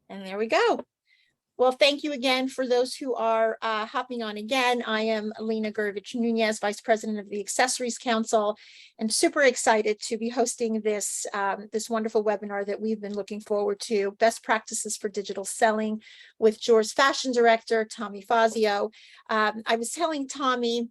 And there we go. Well, thank you again for those who are hopping on again. I am Alina Gurevich Nunez, Vice President of the Accessories Council, and super excited to be hosting this, this wonderful webinar that we've been looking forward to, Best Practices for Digital Selling, with JOOR's Fashion Director, Tommy Fazio. I was telling Tommy,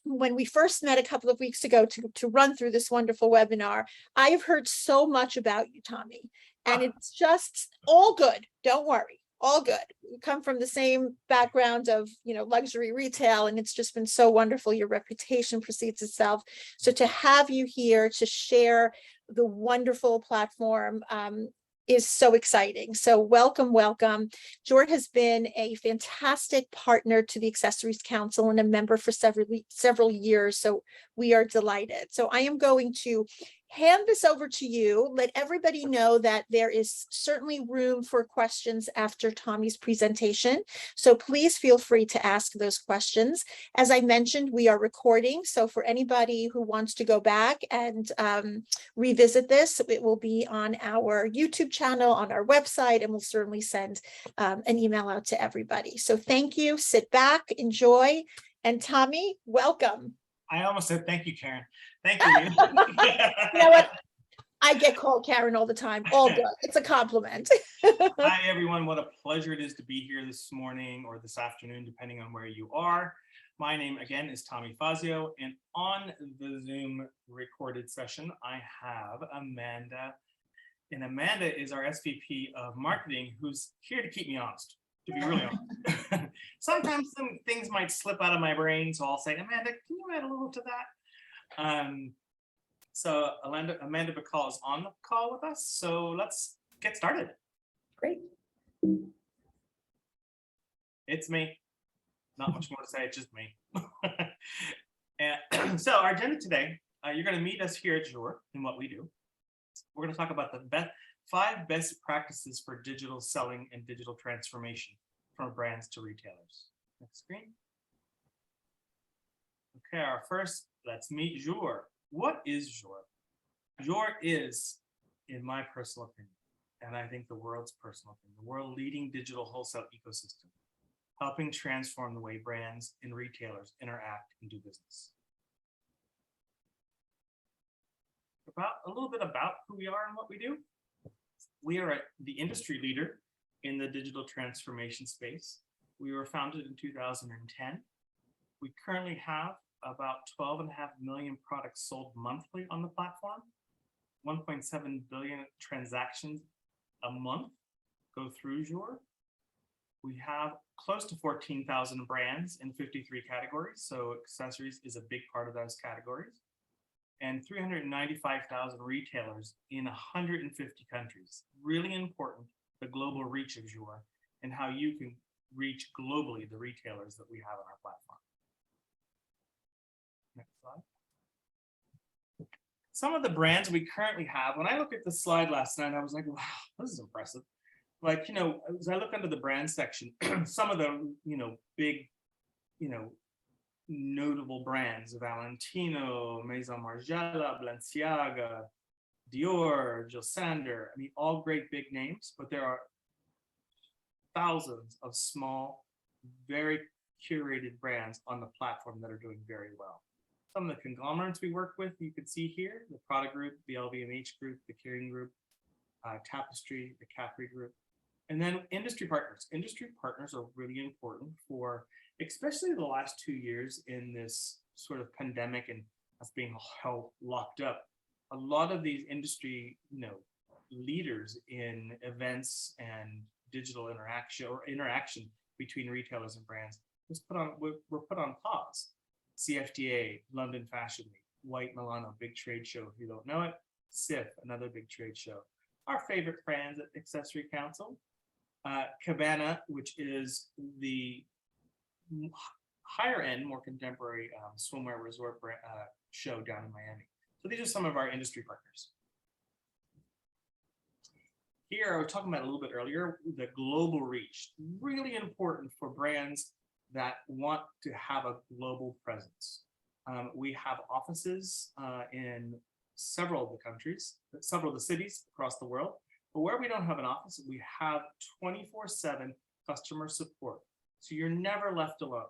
when we first met a couple of weeks ago to run through this wonderful webinar, I have heard so much about you, Tommy, and it's just all good. Don't worry, all good. We come from the same background of, luxury retail, and it's just been so wonderful. Your reputation precedes itself. So to have you here to share the wonderful platform is so exciting. So welcome, welcome. JOOR has been a fantastic partner to the Accessories Council and a member for several years. So we are delighted. So I am going to hand this over to you. Let everybody know that there is certainly room for questions after Tommy's presentation. So please feel free to ask those questions. As I mentioned, we are recording. So for anybody who wants to go back and revisit this, it will be on our YouTube channel, on our website, and we'll certainly send an email out to everybody. So thank you. Sit back, enjoy. And Tommy, welcome. I almost said thank you, Karen. Thank you. You know what? I get called Karen all the time. All good. It's a compliment. Hi, everyone. What a pleasure it is to be here this morning or this afternoon, depending on where you are. My name, again, is Tommy Fazio, and on the Zoom recorded session, I have Amanda. And Amanda is our SVP of Marketing, who's here to keep me honest, to be really honest. Sometimes some things might slip out of my brain, so I'll say, Amanda, can you add a little to that? So Amanda Bacall is on the call with us, so let's get started. Great. It's me. Not much more to say, it's just me. And so our agenda today, you're going to meet us here at JOOR in what we do. We're going to talk about the 5 best practices for digital selling and digital transformation from brands to retailers. Next screen. Okay, our first, let's meet JOOR. What is JOOR? JOOR is, in my personal opinion, and I think the world's personal opinion, the world leading digital wholesale ecosystem, helping transform the way brands and retailers interact and do business. A little bit about who we are and what we do. We are the industry leader in the digital transformation space. We were founded in 2010. We currently have about 12.5 million products sold monthly on the platform. 1.7 billion transactions a month go through JOOR. We have close to 14,000 brands in 53 categories, so accessories is a big part of those categories, and 395,000 retailers in 150 countries. Really important, the global reach of JOOR and how you can reach globally the retailers that we have on our platform. Next slide. Some of the brands we currently have, when I looked at the slide last night, I was like, wow, this is impressive. Like, as I look under the brand section, some of the, big, notable brands, Valentino, Maison Margiela, Balenciaga, Dior, Jill Sander, all great big names, but there are thousands of small, very curated brands on the platform that are doing very well. Some of the conglomerates we work with, you can see here, the Prada Group, the LVMH Group, the Kering Group, Tapestry, the Capri Group, and then industry partners. Industry partners are really important for, especially the last 2 years in this sort of pandemic and us being held locked up. A lot of these industry, leaders in events and digital interaction between retailers and brands were put on pause. CFDA, London Fashion Week, White Milano, big trade show. If you don't know it, SIF, another big trade show. Our favorite brands at Accessory Council, Cabana, which is the higher end, more contemporary swimwear resort show down in Miami. So these are some of our industry partners. Here, I was talking about a little bit earlier, the global reach, really important for brands that want to have a global presence. We have offices in several of the countries, several of the cities across the world. But where we don't have an office, we have 24/7 customer support. So you're never left alone.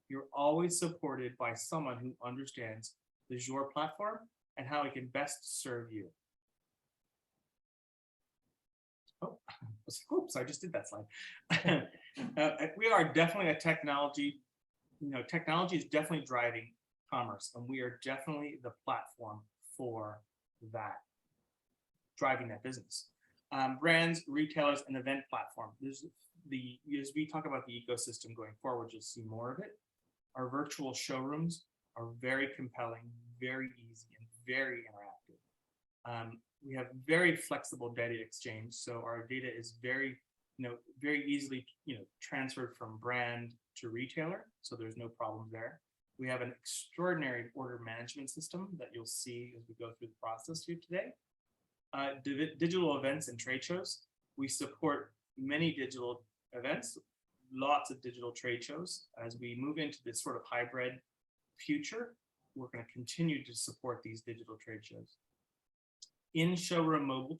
You're always supported by someone who understands the JOOR platform and how it can best serve you. Oh, oops, I just did that slide. We are definitely a technology, technology is definitely driving commerce, and we are definitely the platform for that, driving that business. Brands, retailers, and event platform. As we talk about the ecosystem going forward, you'll see more of it. Our virtual showrooms are very compelling, very easy, and very interactive. We have very flexible data exchange, so our data is very easily, transferred from brand to retailer, so there's no problem there. We have an extraordinary order management system that you'll see as we go through the process here today. Digital events and trade shows. We support many digital events, lots of digital trade shows. As we move into this sort of hybrid future, we're going to continue to support these digital trade shows. In showroom mobile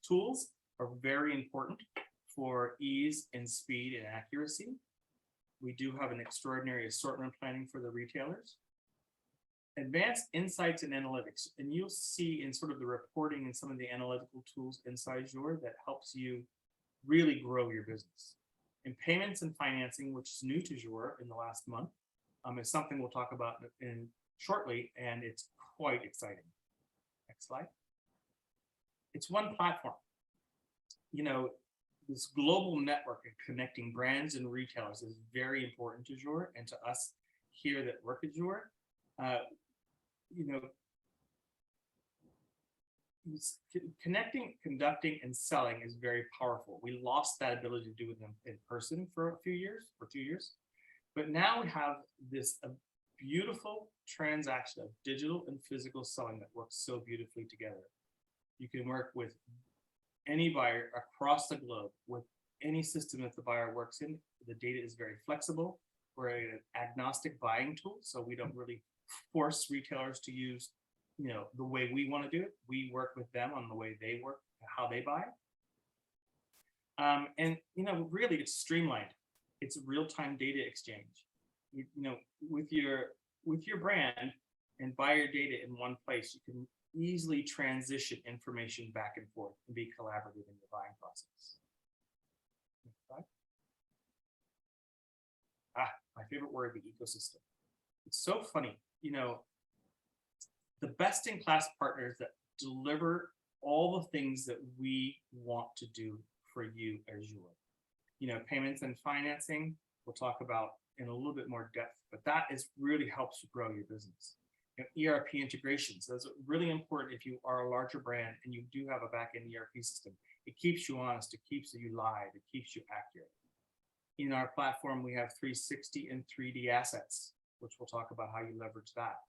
tools are very important for ease and speed and accuracy. We do have an extraordinary assortment planning for the retailers. Advanced insights and analytics, and you'll see in sort of the reporting and some of the analytical tools inside JOOR that helps you really grow your business. And payments and financing, which is new to JOOR in the last month, is something we'll talk about in shortly, and it's quite exciting. Next slide. It's one platform. This global network of connecting brands and retailers is very important to JOOR and to us here that work at JOOR. Connecting, conducting, and selling is very powerful. We lost that ability to do it in person for 2 years, but now we have this beautiful transaction of digital and physical selling that works so beautifully together. You can work with any buyer across the globe with any system that the buyer works in. The data is very flexible. We're an agnostic buying tool, so we don't really force retailers to use, the way we want to do it. We work with them on the way they work, how they buy. And really, it's streamlined. It's real-time data exchange. With your brand and buyer data in one place, you can easily transition information back and forth and be collaborative in your buying process. Next slide. My favorite word, the ecosystem. It's so funny, the best-in-class partners that deliver all the things that we want to do for you as JOOR. Payments and financing, we'll talk about in a little bit more depth, but that really helps you grow your business. ERP integrations, that's really important if you are a larger brand and you do have a back-end ERP system. It keeps you honest, it keeps you live, it keeps you accurate. In our platform, we have 360 and 3D assets, which we'll talk about how you leverage that.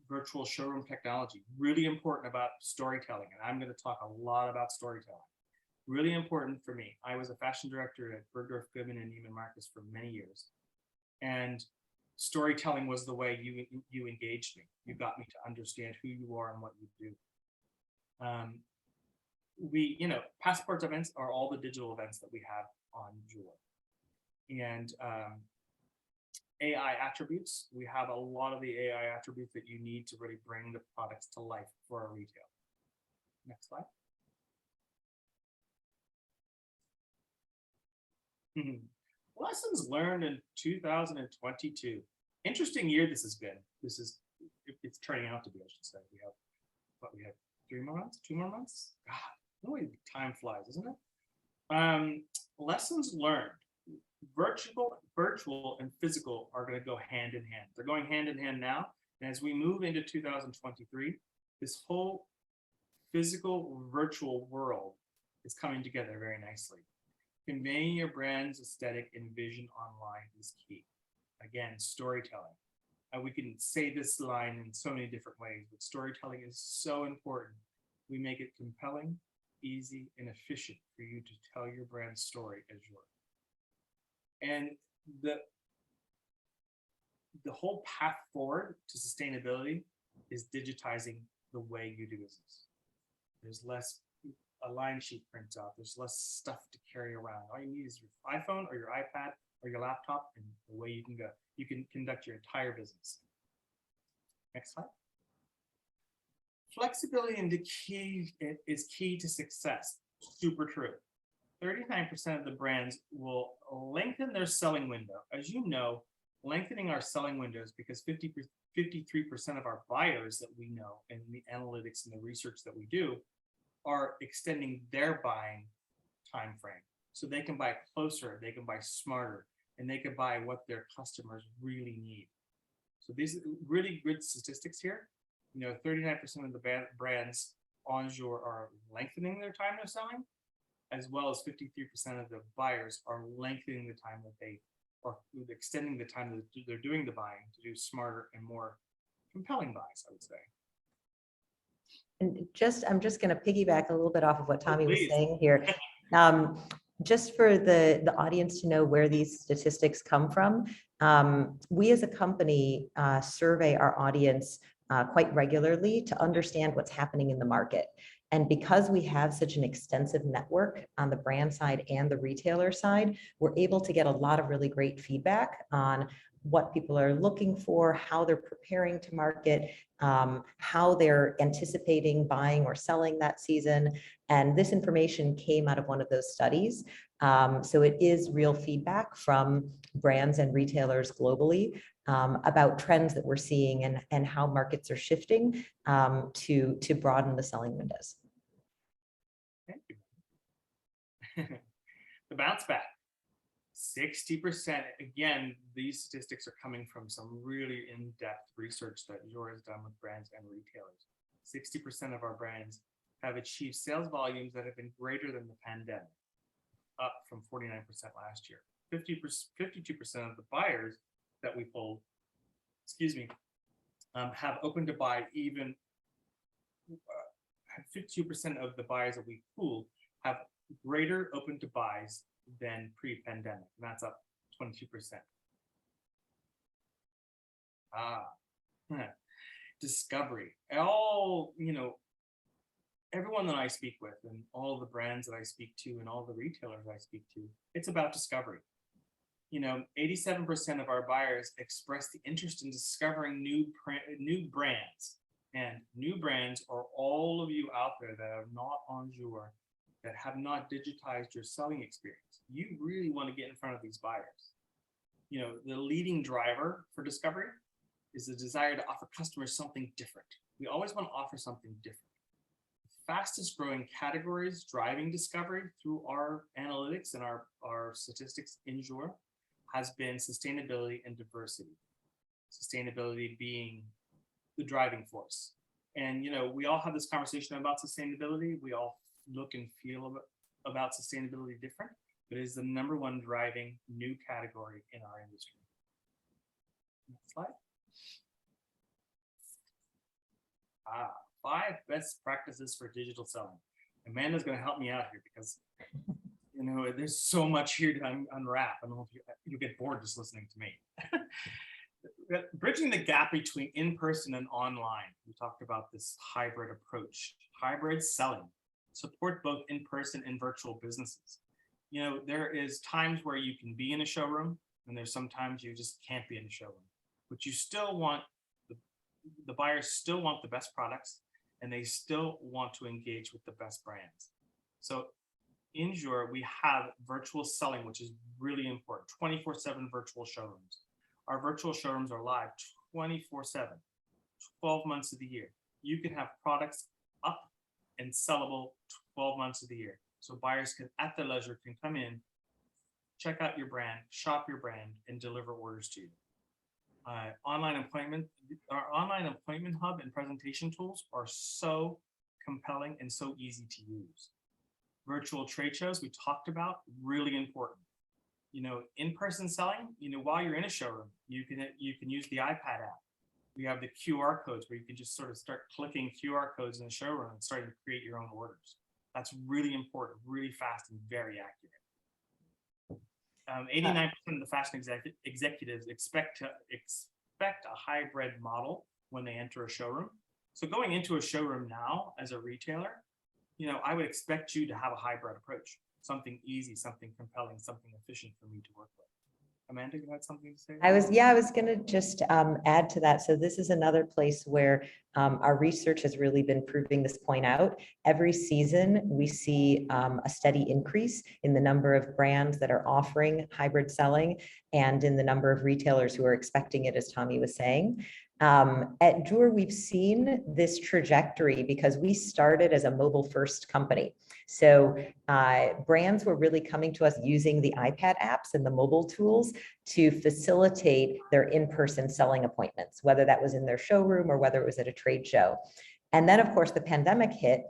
Virtual showroom technology, really important about storytelling, and I'm going to talk a lot about storytelling. Really important for me. I was a fashion director at Bergdorf Goodman and Neiman Marcus for many years, and storytelling was the way you engaged me. You got me to understand who you are and what you do. Passports events are all the digital events that we have on JOOR. And AI attributes, we have a lot of the AI attributes that you need to really bring the products to life for our retail. Next slide. Lessons learned in 2022. Interesting year this has been. It's turning out to be, I should say. We have 3 more months, 2 more months? God, the way time flies, isn't it? Lessons learned. Virtual and physical are going to go hand in hand. They're going hand in hand now. And as we move into 2023, this whole physical virtual world is coming together very nicely. Conveying your brand's aesthetic and vision online is key. Again, storytelling. We can say this line in so many different ways, but storytelling is so important. We make it compelling, easy, and efficient for you to tell your brand story as JOOR. And the whole path forward to sustainability is digitizing the way you do business. There's less a line sheet printout. There's less stuff to carry around. All you need is your iPhone or your iPad or your laptop, and away you can go. You can conduct your entire business. Next slide. Flexibility is key to success. Super true. 39% of the brands will lengthen their selling window. As you know, lengthening our selling windows, because 53% of our buyers that we know in the analytics and the research that we do are extending their buying time frame. So they can buy closer, they can buy smarter, and they can buy what their customers really need. So these are really good statistics here. 39% of the brands on JOOR are lengthening their time of selling, as well as 53% of the buyers are lengthening the time that they, or extending the time that they're doing the buying to do smarter and more compelling buys, I would say. And I'm just going to piggyback a little bit off of what Tommy was Please. saying here. Just for the audience to know where these statistics come from, we as a company survey our audience quite regularly to understand what's happening in the market. And because we have such an extensive network on the brand side and the retailer side, we're able to get a lot of really great feedback on what people are looking for, how they're preparing to market, how they're anticipating buying or selling that season. And this information came out of one of those studies. So it is real feedback from brands and retailers globally about trends that we're seeing and how markets are shifting to broaden the selling windows. Thank you. The bounce back. 60%. Again, these statistics are coming from some really in-depth research that JOOR has done with brands and retailers. 60% of our brands have achieved sales volumes that have been greater than the pandemic, up from 49% last year. 52% of the buyers that we polled, have opened to buy even. 52% of the buyers that we pooled have greater open to buys than pre-pandemic, and that's up 22%. Discovery. Everyone that I speak with and all the brands that I speak to and all the retailers I speak to, it's about discovery. 87% of our buyers express the interest in discovering new brands. And new brands are all of you out there that are not on JOOR, that have not digitized your selling experience. You really want to get in front of these buyers. The leading driver for discovery is the desire to offer customers something different. We always want to offer something different. The fastest growing categories driving discovery through our analytics and our statistics in JOOR has been sustainability and diversity. Sustainability being the driving force. And, we all have this conversation about sustainability. We all look and feel about sustainability different, but it is the #1 driving new category in our industry. Next slide. 5 best practices for digital selling. Amanda's going to help me out here because, there's so much here to unwrap. I don't know if you get bored just listening to me. Bridging the gap between in-person and online. We talked about this hybrid approach. Hybrid selling. Support both in-person and virtual businesses. There is times where you can be in a showroom, and there's sometimes you just can't be in a showroom. But you still want, the buyers still want the best products, and they still want to engage with the best brands. So in JOOR, we have virtual selling, which is really important. 24/7 virtual showrooms. Our virtual showrooms are live 24/7, 12 months of the year. You can have products up and sellable 12 months of the year. So buyers can, at their leisure, can come in, check out your brand, shop your brand, and deliver orders to you. Our online appointment hub and presentation tools are so compelling and so easy to use. Virtual trade shows we talked about, really important. In-person selling, while you're in a showroom, you can use the iPad app. We have the QR codes where you can just sort of start clicking QR codes in the showroom and starting to create your own orders. That's really important, really fast and very accurate. 89% of the fashion executives expect a hybrid model when they enter a showroom. So going into a showroom now as a retailer, I would expect you to have a hybrid approach, something easy, something compelling, something efficient for me to work with. Amanda, you had something to say? I was going to just add to that. So this is another place where our research has really been proving this point out. Every season, we see a steady increase in the number of brands that are offering hybrid selling and in the number of retailers who are expecting it, as Tommy was saying. At JOOR, we've seen this trajectory because we started as a mobile first company. So brands were really coming to us using the iPad apps and the mobile tools to facilitate their in-person selling appointments, whether that was in their showroom or whether it was at a trade show. And then, of course, the pandemic hit,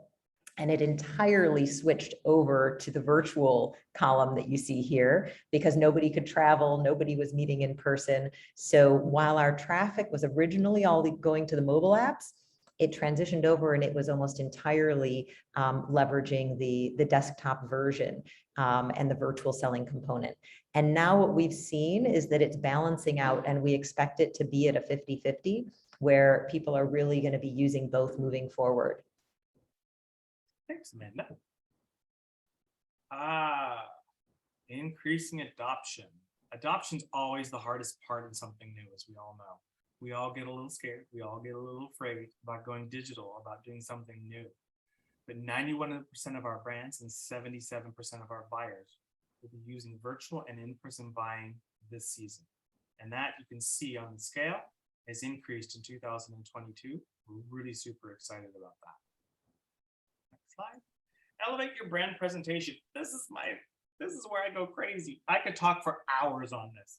and it entirely switched over to the virtual column that you see here because nobody could travel, nobody was meeting in person. So while our traffic was originally all going to the mobile apps, it transitioned over and it was almost entirely leveraging the desktop version and the virtual selling component. And now what we've seen is that it's balancing out, and we expect it to be at a 50-50 where people are really going to be using both moving forward. Thanks, Amanda. Increasing adoption. Adoption's always the hardest part in something new, as we all know. We all get a little scared. We all get a little afraid about going digital, about doing something new. But 91% of our brands and 77% of our buyers will be using virtual and in-person buying this season. And that you can see on the scale has increased in 2022. We're really super excited about that. Next slide. Elevate your brand presentation. This is where I go crazy. I could talk for hours on this.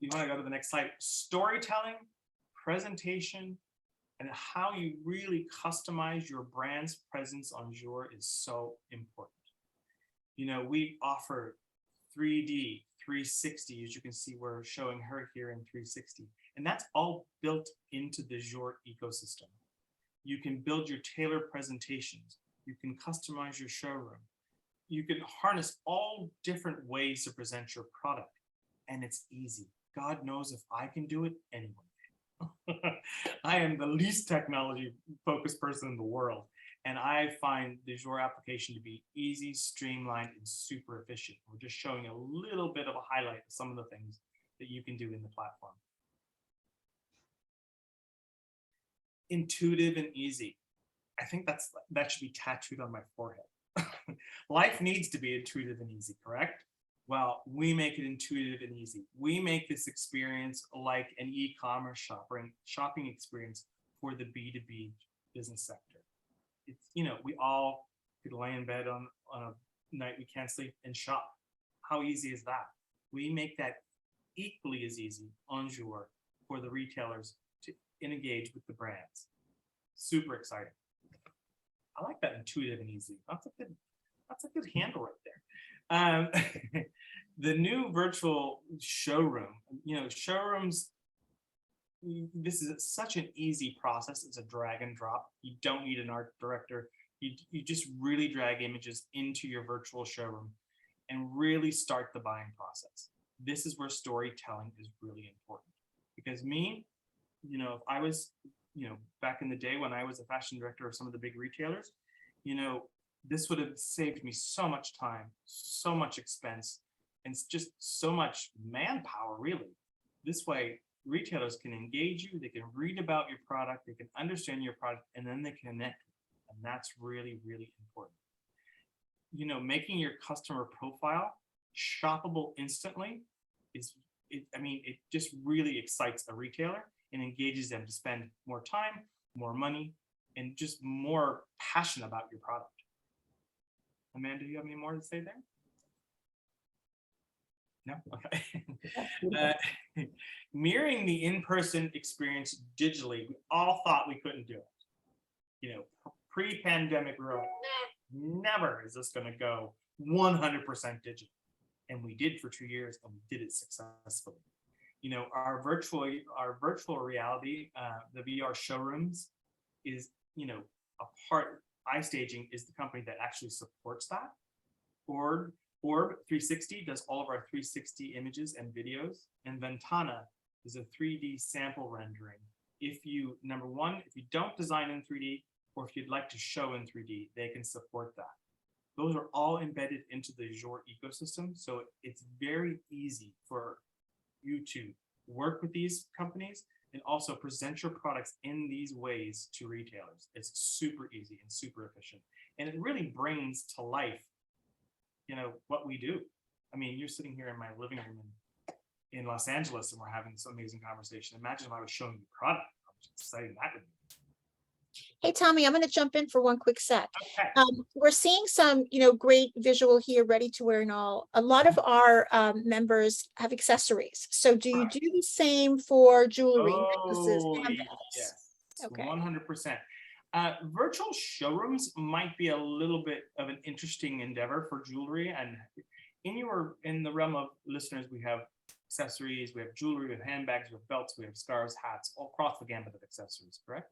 You want to go to the next slide. Storytelling, presentation, and how you really customize your brand's presence on JOOR is so important. We offer 3D, 360, as you can see, we're showing her here in 360. And that's all built into the JOOR ecosystem. You can build your tailored presentations. You can customize your showroom. You can harness all different ways to present your product. And it's easy. God knows if I can do it, anyone can. I am the least technology focused person in the world. And I find the JOOR application to be easy, streamlined, and super efficient. We're just showing a little bit of a highlight of some of the things that you can do in the platform. Intuitive and easy. I think that should be tattooed on my forehead. Life needs to be intuitive and easy, correct? Well, we make it intuitive and easy. We make this experience like an e-commerce shopping experience for the B2B business sector. It's, we all could lay in bed on a night we can't sleep and shop. How easy is that? We make that equally as easy on JOOR for the retailers to engage with the brands. Super exciting. I like that, intuitive and easy. That's a good handle right there. The new virtual showroom, showrooms, this is such an easy process. It's a drag and drop. You don't need an art director. You just really drag images into your virtual showroom and really start the buying process. This is where storytelling is really important. Because me, if I was, back in the day when I was a fashion director of some of the big retailers, this would have saved me so much time, so much expense, and just so much manpower, really. This way, retailers can engage you, they can read about your product, they can understand your product, and then they can connect. And that's really, really important. Making your customer profile shoppable instantly it just really excites a retailer and engages them to spend more time, more money, and just more passion about your product. Amanda, do you have any more to say there? No? Okay. Mirroring the in-person experience digitally, we all thought we couldn't do it. Pre-pandemic, we were like, never is this going to go 100% digital. And we did for 2 years, and we did it successfully. Our virtual reality, the VR showrooms is, a part. iStaging is the company that actually supports that. Orb 360 does all of our 360 images and videos, and Ventana is a 3D sample rendering. Number one, if you don't design in 3D, or if you'd like to show in 3D, they can support that. Those are all embedded into the JOOR ecosystem. So it's very easy for you to work with these companies and also present your products in these ways to retailers. It's super easy and super efficient. And it really brings to life, what we do. I mean, you're sitting here in my living room in Los Angeles and we're having this amazing conversation. Imagine if I was showing you product. How much exciting that would be. Hey, Tommy, I'm going to jump in for one quick sec. Okay. We're seeing some, great visual here, ready to wear and all. A lot of our members have accessories. So do you Correct. do the same for jewelry, necklaces, Oh, handbags? yes. Okay. 100%. Virtual showrooms might be a little bit of an interesting endeavor for jewelry. And in the realm of listeners, we have accessories, we have jewelry, we have handbags, we have belts, we have scarves, hats, all across the gamut of accessories, correct?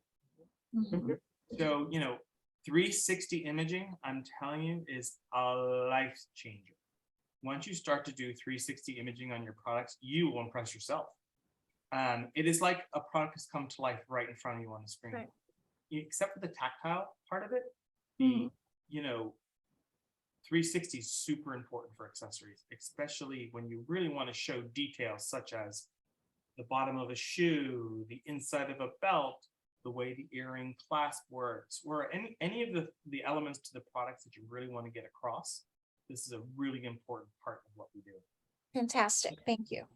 Mhm. So, 360 imaging, I'm telling you, is a life changer. Once you start to do 360 imaging on your products, you will impress yourself. It is like a product has come to life right in front of you on the screen. Right. Except for the tactile part of it, Mhm. 360 is super important for accessories, especially when you really want to show details such as the bottom of a shoe, the inside of a belt, the way the earring clasp works, or any of the elements to the products that you really want to get across. This is a really important part of what we do. Fantastic. Thank you.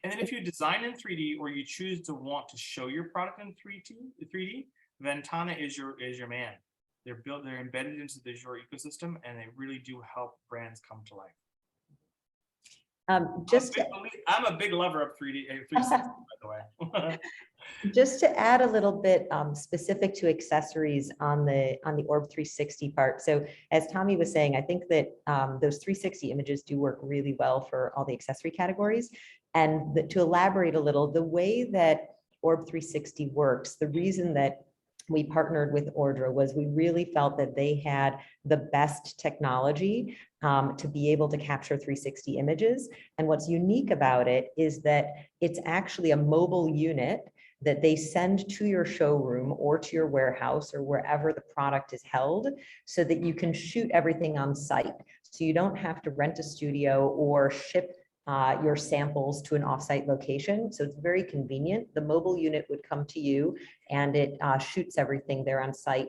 And then if you design in 3D or you choose to want to show your product in 3D, Ventana is your man. They're embedded into the JOOR ecosystem, and they really do help brands come to life. I'm a big lover of 360, by the way. Just to add a little bit specific to accessories on the Orb 360 part. So as Tommy was saying, I think that those 360 images do work really well for all the accessory categories. And to elaborate a little, the way that Orb 360 works, the reason that we partnered with Ordra was we really felt that they had the best technology to be able to capture 360 images. And what's unique about it is that it's actually a mobile unit that they send to your showroom or to your warehouse or wherever the product is held so that you can shoot everything on site. So you don't have to rent a studio or ship your samples to an offsite location. So it's very convenient. The mobile unit would come to you and it shoots everything there on site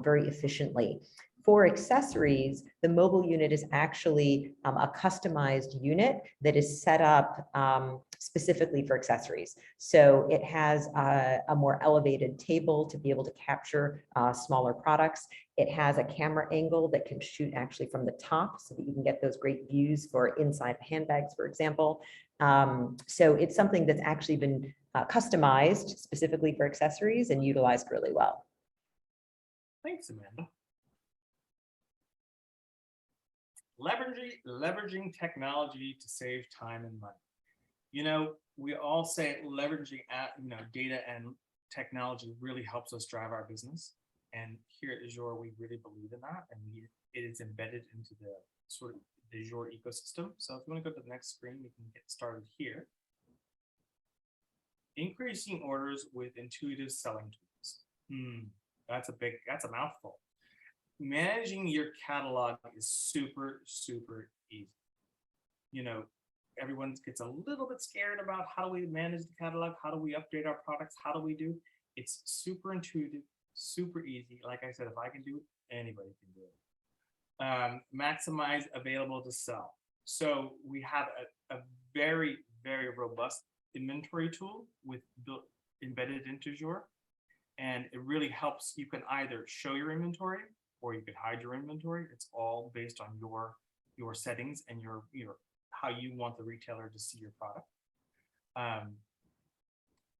very efficiently. For accessories, the mobile unit is actually a customized unit that is set up specifically for accessories. So it has a more elevated table to be able to capture smaller products. It has a camera angle that can shoot actually from the top so that you can get those great views for inside handbags, for example. So it's something that's actually been customized specifically for accessories and utilized really well. Thanks, Amanda. Leveraging technology to save time and money. We all say leveraging data and technology really helps us drive our business. And here at JOOR, we really believe in that, and it is embedded into the sort of the JOOR ecosystem. So if you want to go to the next screen, we can get started here. Increasing orders with intuitive selling tools. That's a mouthful. Managing your catalog is super, super easy. Everyone gets a little bit scared about how do we manage the catalog? How do we update our products? How do we do? It's super intuitive, super easy. Like I said, if I can do it, anybody can do it. Maximize available to sell. So we have a very, very robust inventory tool embedded into JOOR. And it really helps. You can either show your inventory or you could hide your inventory. It's all based on your settings and your how you want the retailer to see your product.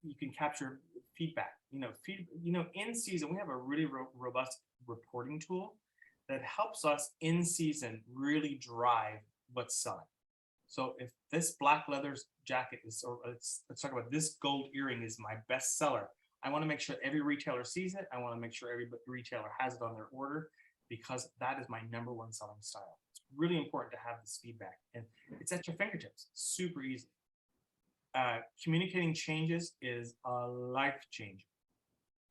You can capture feedback. In season, we have a really robust reporting tool that helps us in season really drive what's selling. So if this black leather jacket is, or let's talk about this gold earring is my best seller, I want to make sure every retailer sees it. I want to make sure every retailer has it on their order because that is my #1 selling style. It's really important to have this feedback, and it's at your fingertips. Super easy. Communicating changes is a life changer.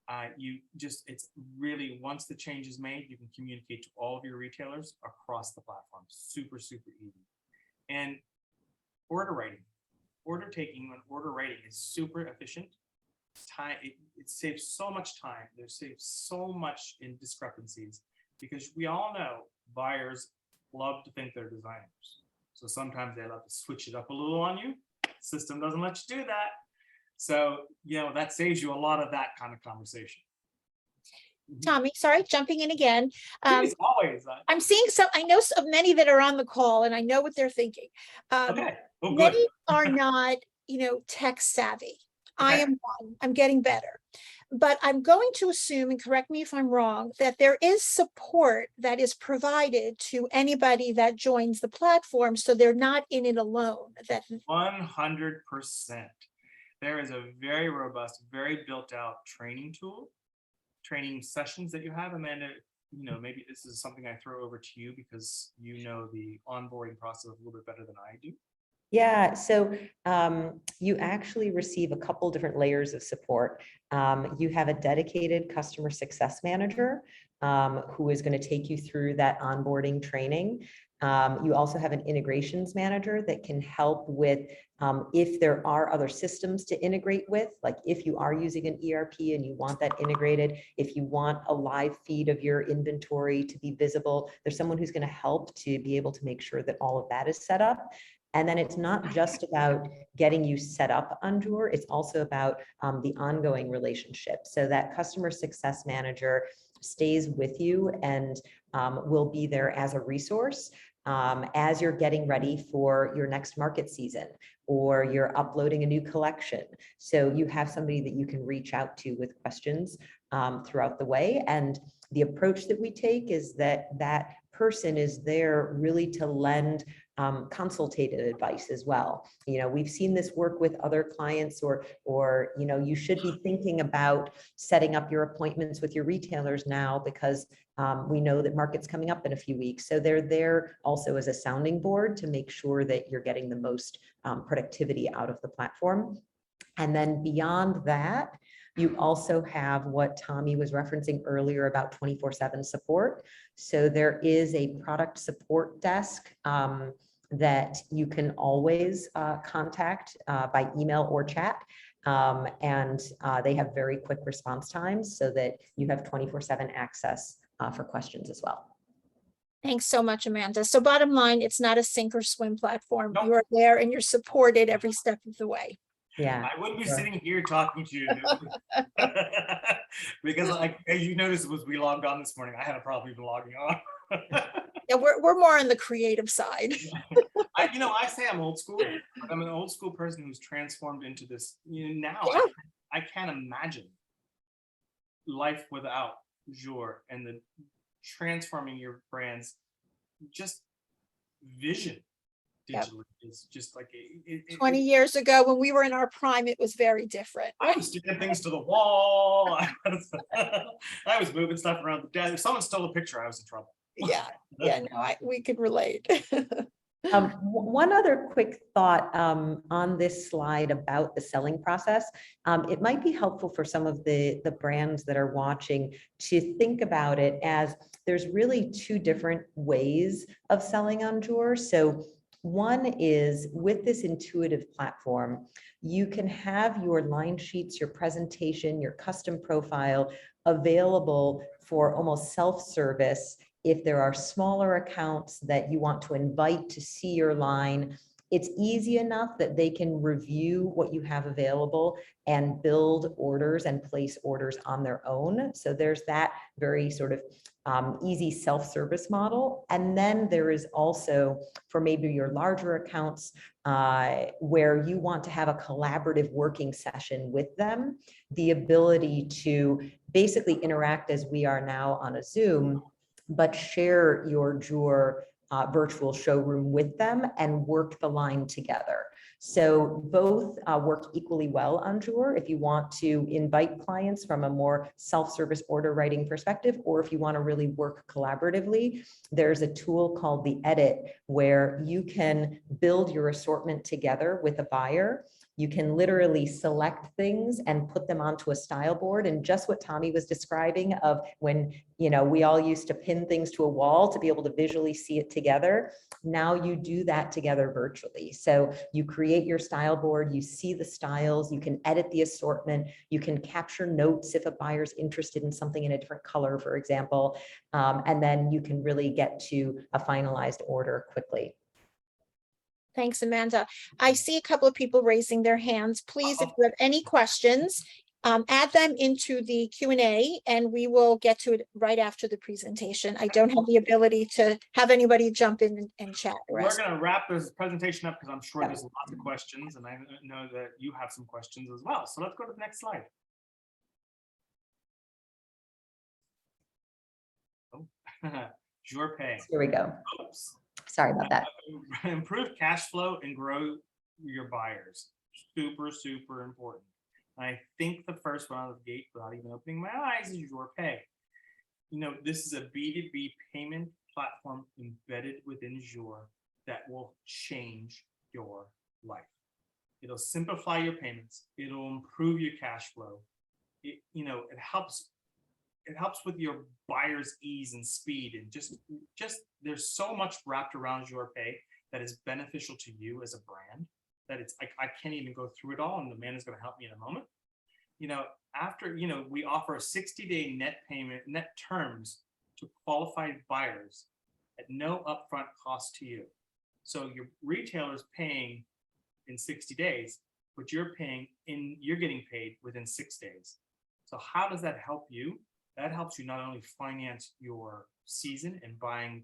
it's really, once the change is made, you can communicate to all of your retailers across the platform. Super, super easy. And order taking and order writing is super efficient. Time, it saves so much time. There's saves so much in discrepancies, because we all know buyers love to think they're designers. So sometimes they love to switch it up a little on you. System doesn't let you do that. So, that saves you a lot of that kind of conversation. Tommy, sorry, jumping in again. Please, always. I'm seeing I know of many that are on the call, and I know what they're thinking. Okay. Oh, good. Many are not, tech savvy. I Okay. am one. I'm getting better. But I'm going to assume, and correct me if I'm wrong, that there is support that is provided to anybody that joins the platform, so they're not in it alone. That 100%. There is a very robust, very built out training sessions that you have. Amanda, maybe this is something I throw over to you, because the onboarding process a little bit better than I do. Yeah, so you actually receive a couple different layers of support. You have a dedicated customer success manager who is going to take you through that onboarding training. You also have an integrations manager that can help with if there are other systems to integrate with, like if you are using an ERP and you want that integrated, if you want a live feed of your inventory to be visible, there's someone who's going to help to be able to make sure that all of that is set up. And then it's not just about getting you set up on JOOR, it's also about the ongoing relationship. So that customer success manager stays with you and will be there as a resource as you're getting ready for your next market season, or you're uploading a new collection. So you have somebody that you can reach out to with questions throughout the way. And the approach that we take is that that person is there really to lend consultative advice as well. We've seen this work with other clients, or you should be thinking about setting up your appointments with your retailers now, because we know that market's coming up in a few weeks. So they're there also as a sounding board to make sure that you're getting the most productivity out of the platform. And then beyond that, you also have what Tommy was referencing earlier about 24/7 support. So there is a product support desk that you can always contact by email or chat. And they have very quick response times, so that you have 24/7 access for questions as well. Thanks so much, Amanda. So bottom line, it's not a sink or swim platform. Nope. You are there and you're supported every step of the way. Yeah, I wouldn't be sure. sitting here talking to you because, as you noticed, was we logged on this morning. I had a problem even logging on. Yeah, we're more on the creative side. I say I'm old school. But I'm an old school person who's transformed into this. Now Yeah. I can't imagine life without JOOR and the transforming your brand's just vision digitally. Is just like 20 years ago, when we were in our prime, it was very different. I was sticking things to the wall. I was moving stuff around the desk. If someone stole a picture, I was in trouble. Yeah, no, we could relate. One other quick thought on this slide about the selling process. It might be helpful for some of the brands that are watching to think about it as there's really two different ways of selling on JOOR. So one is with this intuitive platform, you can have your line sheets, your presentation, your custom profile available for almost self-service. If there are smaller accounts that you want to invite to see your line, it's easy enough that they can review what you have available and build orders and place orders on their own. So there's that very sort of easy self-service model. And then there is also, for maybe your larger accounts, where you want to have a collaborative working session with them, the ability to basically interact as we are now on a Zoom, but share your JOOR virtual showroom with them and work the line together. So both work equally well on JOOR if you want to invite clients from a more self-service order writing perspective, or if you want to really work collaboratively. There's a tool called the Edit where you can build your assortment together with a buyer. You can literally select things and put them onto a style board. And just what Tommy was describing of when, we all used to pin things to a wall to be able to visually see it together. Now you do that together virtually. So you create your style board, you see the styles, you can edit the assortment, you can capture notes if a buyer's interested in something in a different color, for example, and then you can really get to a finalized order quickly. Thanks, Amanda. I see a couple of people raising their hands. Please, if you have any questions, add them into the Q&A and we will get to it right after the presentation. I don't have the ability to have anybody jump in and chat. We're going to wrap this presentation up because I'm sure there's lots of questions and I know that you have some questions as well. So let's go to the next slide. Oh, JOOR Pay. Here we go. Oops. Sorry about that. Improve cash flow and grow your buyers. Super, super important. I think the first one out of the gate, without even opening my eyes, is JOOR Pay. This is a B2B payment platform embedded within JOOR that will change your life. It'll simplify your payments. It'll improve your cash flow. It helps with your buyer's ease and speed, and just there's so much wrapped around JOOR Pay that is beneficial to you as a brand that it's I can't even go through it all, and Amanda's going to help me in a moment. After we offer a 60-day net terms to qualified buyers at no upfront cost to you. So your retailer's paying in 60 days, but you're getting paid within 6 days. So how does that help you? That helps you not only finance your season and buying,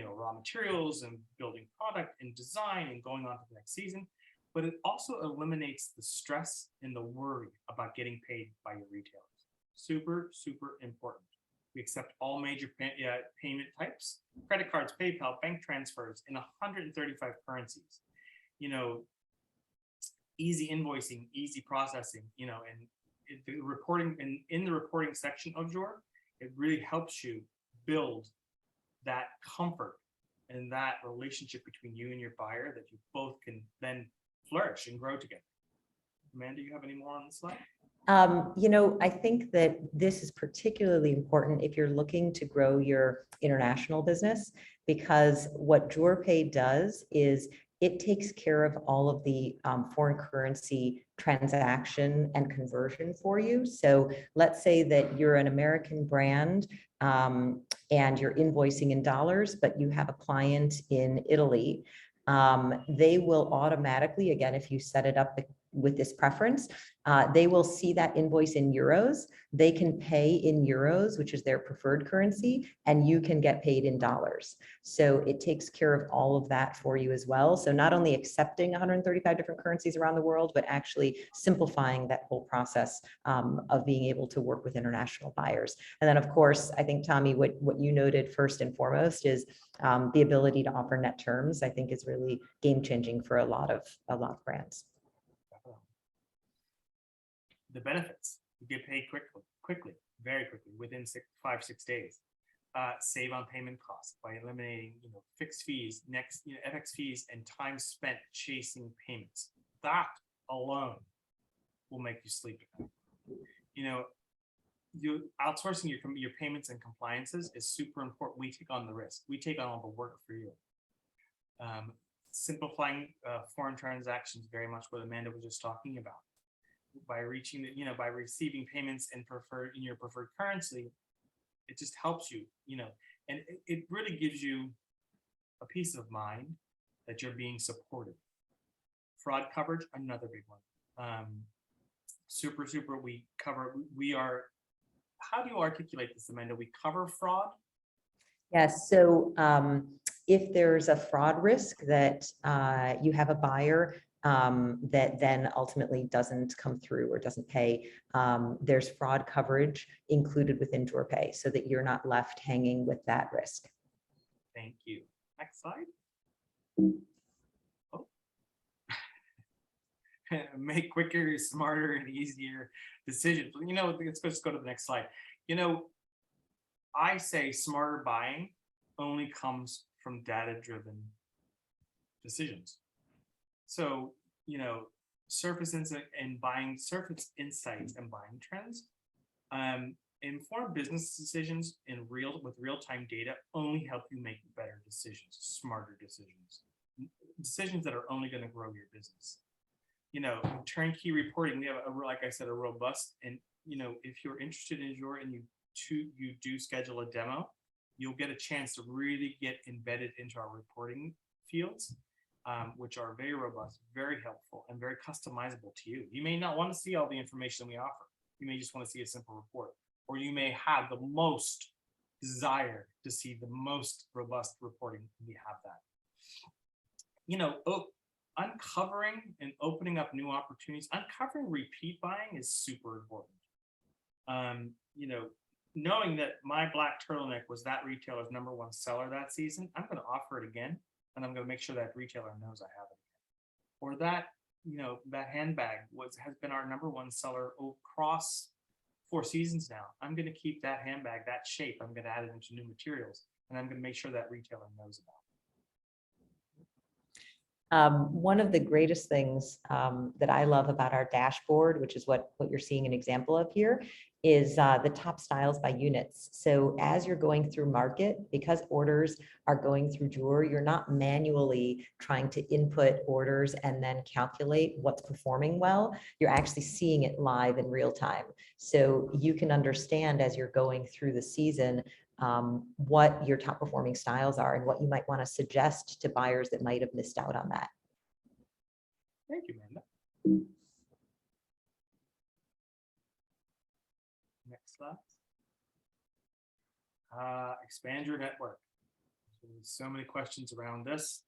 raw materials and building product and design and going on to the next season, but it also eliminates the stress and the worry about getting paid by your retailers. Super, super important. We accept all major payment types: credit cards, PayPal, bank transfers in 135 currencies. Easy invoicing, easy processing, and the reporting, and in the reporting section of JOOR, it really helps you build that comfort and that relationship between you and your buyer that you both can then flourish and grow together. Amanda, you have any more on the slide? I think that this is particularly important if you're looking to grow your international business, because what JOOR Pay does is it takes care of all of the foreign currency transaction and conversion for you. So let's say that you're an American brand and you're invoicing in dollars, but you have a client in Italy. They will automatically, again, if you set it up with this preference, they will see that invoice in euros. They can pay in euros, which is their preferred currency, and you can get paid in dollars. So it takes care of all of that for you as well. So not only accepting 135 different currencies around the world, but actually simplifying that whole process of being able to work with international buyers. And then, of course, I think, Tommy, what you noted first and foremost is the ability to offer net terms, I think, is really game-changing for a lot of brands. The benefits: you get paid quickly, very quickly, within 5-6 days. Save on payment costs by eliminating, fixed fees, FX fees, and time spent chasing payments. That alone will make you sleep at night. You outsourcing your payments and compliances is super important. We take on the risk. We take on all the work for you. Simplifying foreign transactions, very much what Amanda was just talking about. By by receiving payments in your preferred currency, it just helps you, and it really gives you a peace of mind that you're being supported. Fraud coverage, another big one. Super, how do you articulate this, Amanda? We cover fraud? Yes. So if there's a fraud risk that you have a buyer that then ultimately doesn't come through or doesn't pay, there's fraud coverage included within JOOR Pay so that you're not left hanging with that risk. Thank you. Next slide. Oh. Make quicker, smarter, and easier decisions. Let's just go to the next slide. I say smarter buying only comes from data-driven decisions. So, surface insights and buying trends. Informed business decisions with real-time data only help you make better decisions, smarter decisions that are only going to grow your business. You know, turnkey reporting, we have like I said, a robust, and you know, if you're interested in JOOR and you do schedule a demo, you'll get a chance to really get embedded into our reporting fields, which are very robust, very helpful, and very customizable to you. You may not want to see all the information we offer. You may just want to see a simple report, or you may have the most desire to see the most robust reporting. We have that. You know, uncovering and opening up new opportunities, uncovering repeat buying is super important. You know, knowing that my black turtleneck was that retailer's #1 seller that season, I'm going to offer it again, and I'm going to make sure that retailer knows I have it again. Or that, you know, that handbag has been our #1 seller across 4 seasons now. I'm going to keep that handbag, that shape. I'm going to add it into new materials, and I'm going to make sure that retailer knows about it. One of the greatest things that I love about our dashboard, which is what you're seeing an example of here, is the top styles by units. So as you're going through market, because orders are going through JOOR, you're not manually trying to input orders and then calculate what's performing well. You're actually seeing it live in real time. So you can understand as you're going through the season what your top performing styles are and what you might want to suggest to buyers that might have missed out on that. Thank you, Amanda. Next slide. Expand your network. So many questions around this.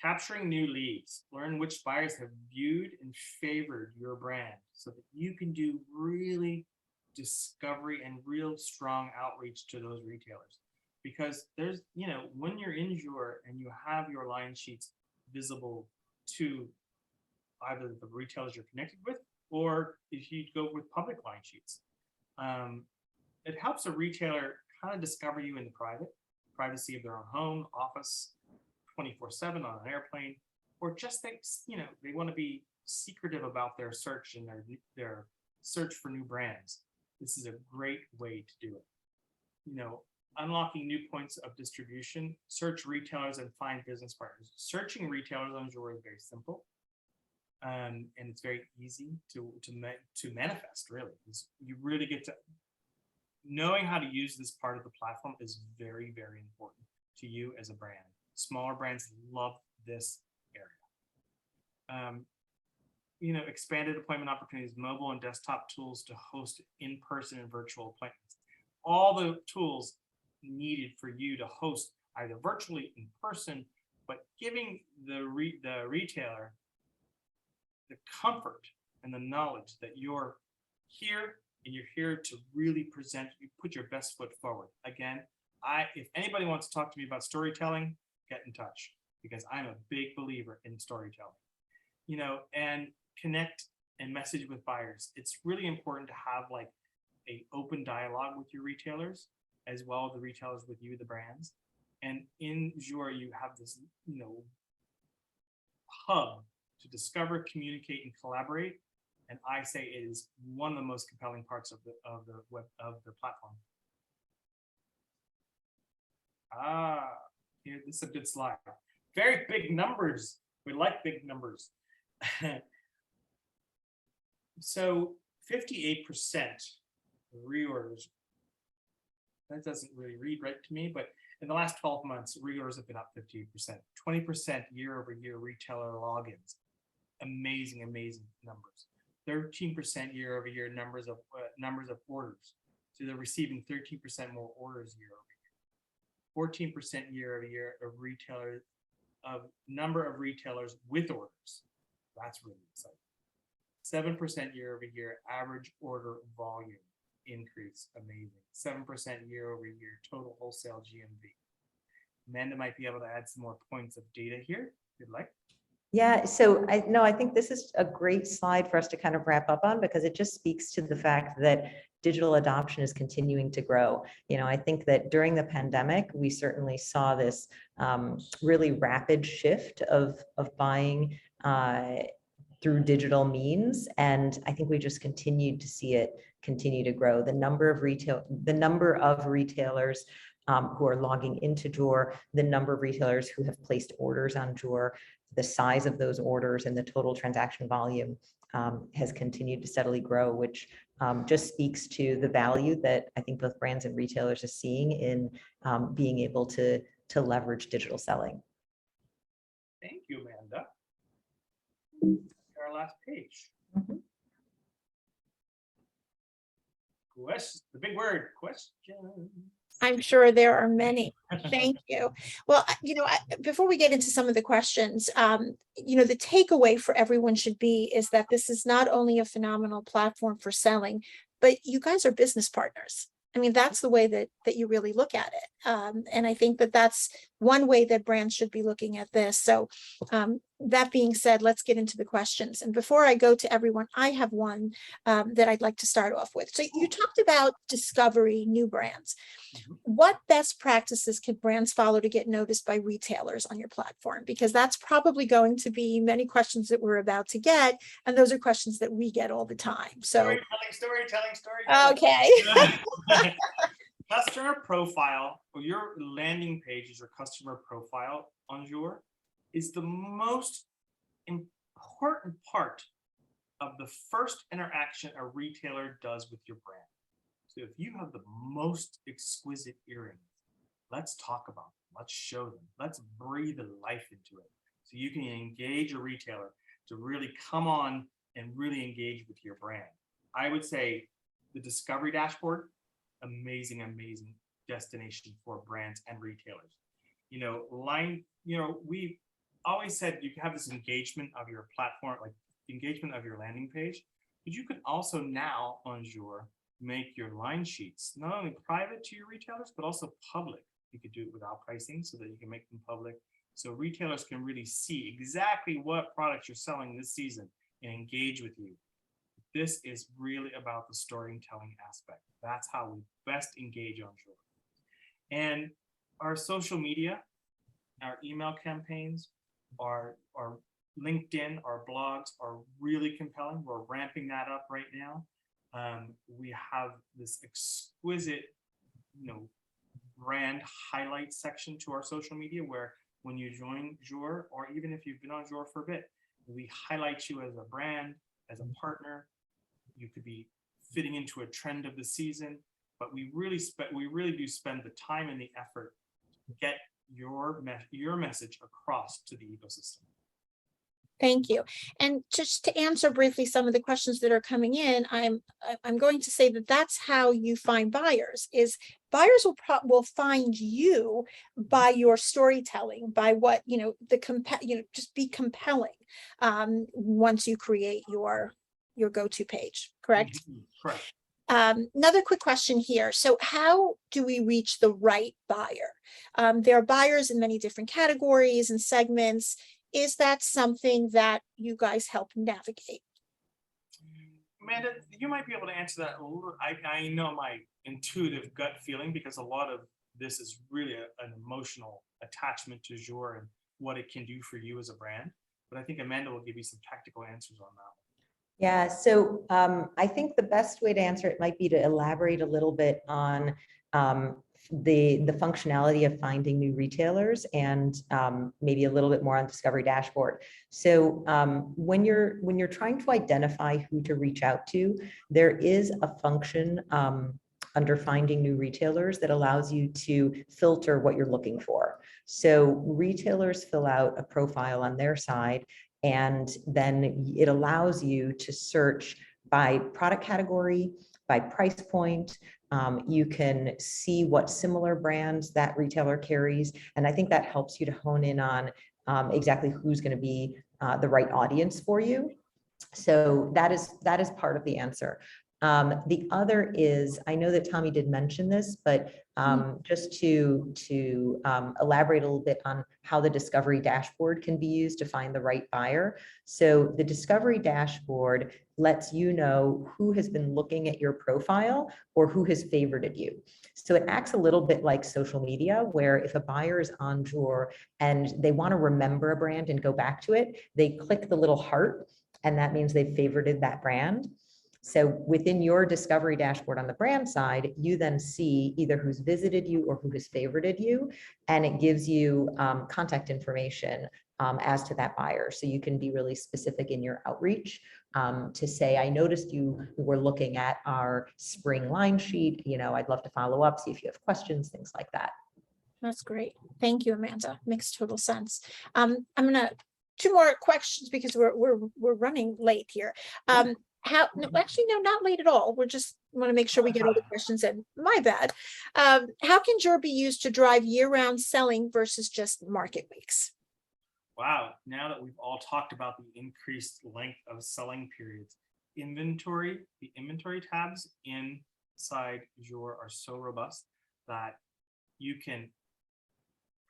Capturing new leads. Learn which buyers have viewed and favored your brand so that you can do really discovery and real strong outreach to those retailers. Because there's, you know, when you're in JOOR and you have your line sheets visible to either the retailers you're connected with, or if you go with public line sheets, it helps a retailer kind of discover you in the privacy of their own home, office, 24/7 on an airplane, or just they, you know, they want to be secretive about their search and their search for new brands. This is a great way to do it. You know, unlocking new points of distribution, search retailers and find business partners. Searching retailers on JOOR is very simple. And it's very easy to manifest, really. You really get to, knowing how to use this part of the platform is very, very important to you as a brand. Smaller brands love this area. You know, expanded appointment opportunities, mobile and desktop tools to host in-person and virtual appointments. All the tools needed for you to host either virtually, in person, but giving the retailer the comfort and the knowledge that you're here and you're here to really present, you put your best foot forward. Again, if anybody wants to talk to me about storytelling, get in touch, because I'm a big believer in storytelling. You know, and connect and message with buyers. It's really important to have like an open dialogue with your retailers, as well as the retailers with you, the brands. And in JOOR, you have this, you know, hub to discover, communicate, and collaborate. And I say it is one of the most compelling parts of the platform. Here, this is a good slide. Very big numbers. We like big numbers. So 58% reorders. That doesn't really read right to me, but in the last 12 months, reorders have been up 58%. 20% year-over-year retailer logins. Amazing, amazing numbers. 13% year-over-year numbers of orders. So they're receiving 13% more orders year-over-year. 14% year-over-year of number of retailers with orders. That's really exciting. 7% year-over-year average order volume increase. Amazing. 7% year-over-year total wholesale GMV. Amanda might be able to add some more points of data here, if you'd like. Yeah, so I think this is a great slide for us to kind of wrap up on, because it just speaks to the fact that digital adoption is continuing to grow. You know, I think that during the pandemic, we certainly saw this really rapid shift of buying through digital means. And I think we just continued to see it continue to grow. The number of retailers who are logging into JOOR, the number of retailers who have placed orders on JOOR, the size of those orders and the total transaction volume has continued to steadily grow, which just speaks to the value that I think both brands and retailers are seeing in being able to leverage digital selling. Thank you, Amanda. Our last page. Mhm. Question, the big word, question. I'm sure there are many. Thank you. Well, before we get into some of the questions, the takeaway for everyone should be is that this is not only a phenomenal platform for selling, but you guys are business partners. I mean, that's the way that you really look at it. And I think that that's one way that brands should be looking at this. So that being said, let's get into the questions. And before I go to everyone, I have one that I'd like to start off with. So you talked about discovery, new brands. What best practices can brands follow to get noticed by retailers on your platform? Because that's probably going to be many questions that we're about to get. And those are questions that we get all the time. So Storytelling. okay. Customer profile, or your landing page is your customer profile on JOOR, is the most important part of the first interaction a retailer does with your brand. So if you have the most exquisite earrings, let's talk about them. Let's show them. Let's breathe life into it. So you can engage a retailer to really come on and really engage with your brand. I would say the discovery dashboard, amazing destination for brands and retailers. We always said you can have this engagement of your platform, like engagement of your landing page, but you can also now on JOOR make your line sheets not only private to your retailers, but also public. You could do it without pricing so that you can make them public. So retailers can really see exactly what products you're selling this season and engage with you. This is really about the storytelling aspect. That's how we best engage on JOOR. And our social media, our email campaigns, our LinkedIn, our blogs are really compelling. We're ramping that up right now. We have this exquisite, brand highlight section to our social media where when you join JOOR, or even if you've been on JOOR for a bit, we highlight you as a brand, as a partner. You could be fitting into a trend of the season, but we really do spend the time and the effort to get your message across to the ecosystem. Thank you. And just to answer briefly some of the questions that are coming in, I'm going to say that that's how you find buyers. Is buyers will find you by your storytelling, by what just be compelling once you create your go-to page. Correct? Correct. Another quick question here. So how do we reach the right buyer? There are buyers in many different categories and segments. Is that something that you guys help navigate? Amanda, you might be able to answer that a little. I know my intuitive gut feeling, because a lot of this is really an emotional attachment to JOOR and what it can do for you as a brand. But I think Amanda will give you some tactical answers on that. Yeah, so I think the best way to answer it might be to elaborate a little bit on the functionality of finding new retailers and maybe a little bit more on Discovery Dashboard. So when you're trying to identify who to reach out to, there is a function under finding new retailers that allows you to filter what you're looking for. So retailers fill out a profile on their side, and then it allows you to search by product category, by price point. You can see what similar brands that retailer carries. And I think that helps you to hone in on exactly who's going to be the right audience for you. So that is part of the answer. The other is, I know that Tommy did mention this, but just to elaborate a little bit on how the Discovery Dashboard can be used to find the right buyer. So the Discovery Dashboard lets you know who has been looking at your profile or who has favorited you. So it acts a little bit like social media, where if a buyer is on JOOR and they want to remember a brand and go back to it, they click the little heart and that means they've favorited that brand. So within your discovery dashboard on the brand side, you then see either who's visited you or who has favorited you, and it gives you contact information as to that buyer. So you can be really specific in your outreach to say, I noticed you were looking at our spring line sheet. I'd love to follow up, see if you have questions, things like that. That's great. Thank you, Amanda. Makes total sense. I'm gonna two more questions because we're running late here. Actually, no, not late at all. We're just want to make sure we get all the questions in. My bad. How can JOOR be used to drive year-round selling versus just market weeks? Wow, now that we've all talked about the increased length of selling periods, the inventory tabs inside JOOR are so robust that you can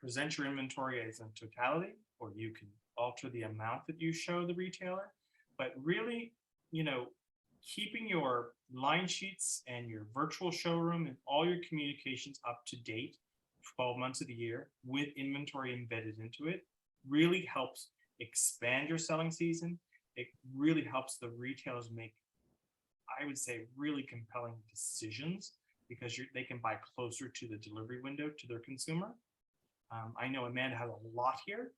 present your inventory as in totality, or you can alter the amount that you show the retailer. But really, keeping your line sheets and your virtual showroom and all your communications up to date 12 months of the year with inventory embedded into it really helps expand your selling season. It really helps the retailers make, I would say, really compelling decisions because they can buy closer to the delivery window to their consumer. I know Amanda has a lot here,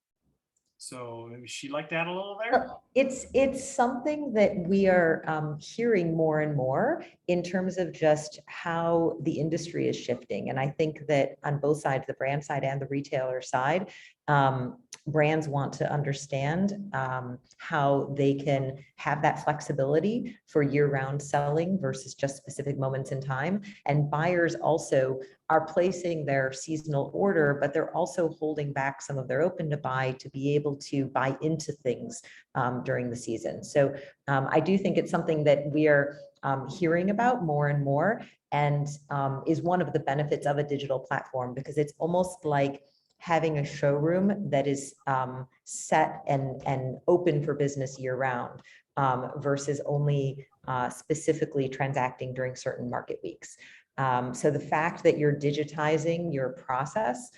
so maybe she'd like to add a little there. It's something that we are hearing more and more in terms of just how the industry is shifting. And I think that on both sides, the brand side and the retailer side, brands want to understand how they can have that flexibility for year-round selling versus just specific moments in time. And buyers also are placing their seasonal order, but they're also holding back some of their open to buy to be able to buy into things during the season. So I do think it's something that we are hearing about more and more, and is one of the benefits of a digital platform, because it's almost like having a showroom that is set and open for business year round versus only specifically transacting during certain market weeks. So the fact that you're digitizing your process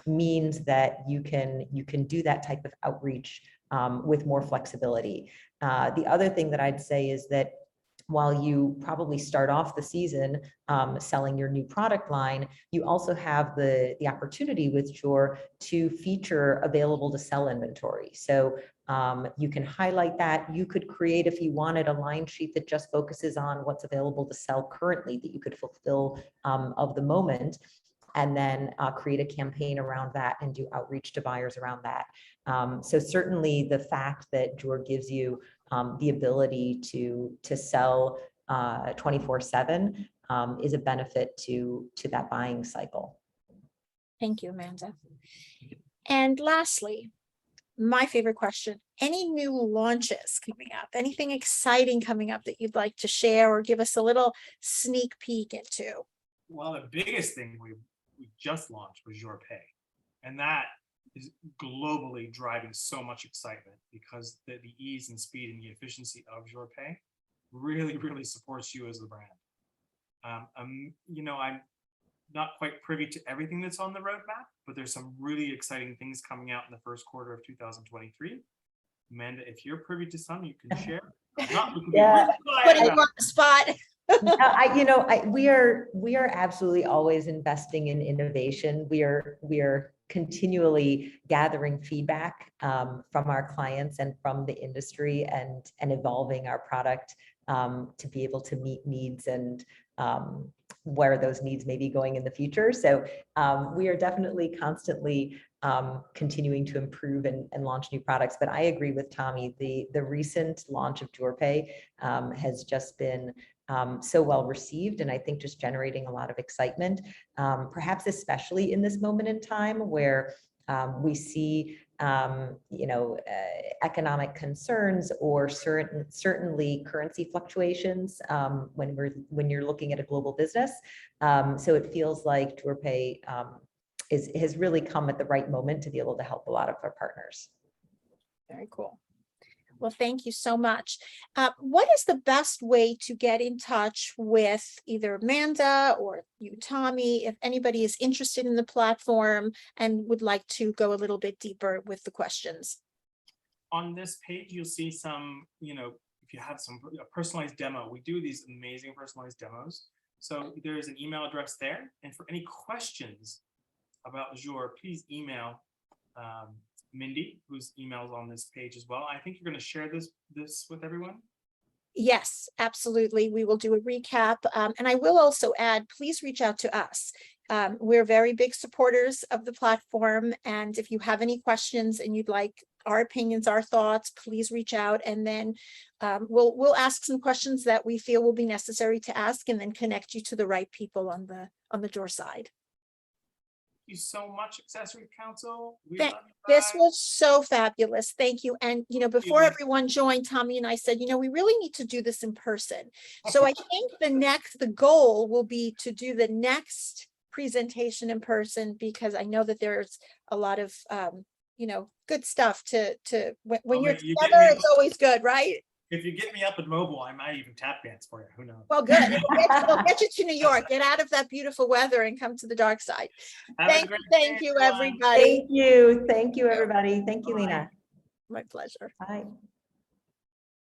means that you can do that type of outreach with more flexibility. The other thing that I'd say is that while you probably start off the season selling your new product line, you also have the opportunity with JOOR to feature available to sell inventory. So you can highlight that. You could create, if you wanted, a line sheet that just focuses on what's available to sell currently that you could fulfill of the moment, and then create a campaign around that and do outreach to buyers around that. So certainly the fact that JOOR gives you the ability to sell 24/7 is a benefit to that buying cycle. Thank you, Amanda. And lastly, my favorite question, any new launches coming up? Anything exciting coming up that you'd like to share or give us a little sneak peek into? Well, the biggest thing we just launched was JOOR Pay, and that is globally driving so much excitement because the ease and speed and the efficiency of JOOR Pay really supports you as the brand. I'm not quite privy to everything that's on the roadmap, but there's some really exciting things coming out in the first quarter of 2023. Amanda, if you're privy to some, you can share. Yeah. Putting you on the spot. We are absolutely always investing in innovation. We are continually gathering feedback from our clients and from the industry, and evolving our product to be able to meet needs and where those needs may be going in the future. So we are definitely constantly continuing to improve and launch new products. But I agree with Tommy. The recent launch of JOOR Pay has just been so well received, and I think just generating a lot of excitement, perhaps especially in this moment in time where we see economic concerns or certainly currency fluctuations when you're looking at a global business. So it feels like JOOR Pay has really come at the right moment to be able to help a lot of our partners. Very cool. Well, thank you so much. What is the best way to get in touch with either Amanda or you, Tommy, if anybody is interested in the platform and would like to go a little bit deeper with the questions? on this page, you'll see some, if you have some personalized demo, we do these amazing personalized demos. So there is an email address there. And for any questions about JOOR, please email Mindy, whose email is on this page as well. I think you're going to share this with everyone. Yes, absolutely. We will do a recap. And I will also add, please reach out to us. We're very big supporters of the platform. And if you have any questions and you'd like our opinions, our thoughts, please reach out. And then we'll ask some questions that we feel will be necessary to ask, and then connect you to the right people on the JOOR side. Thank you so much, Accessory Council. We Thank- love you This guys. was so fabulous. Thank you. And, before you. everyone joined, Tommy and I said, we really need to do this in person. So I think the goal will be to do the next presentation in person, because I know that there's a lot of, good stuff when Well, you're you get together, me- it's always good, right? If you get me up and mobile, I might even tap dance for you. Who knows? Well, good. We'll get you to New York. Get out of that beautiful weather and come to the dark side. Have a Thank great you, day, everyone. everybody. Thank you. Thank you, everybody. Thank you, Bye. Lena. My pleasure. Bye.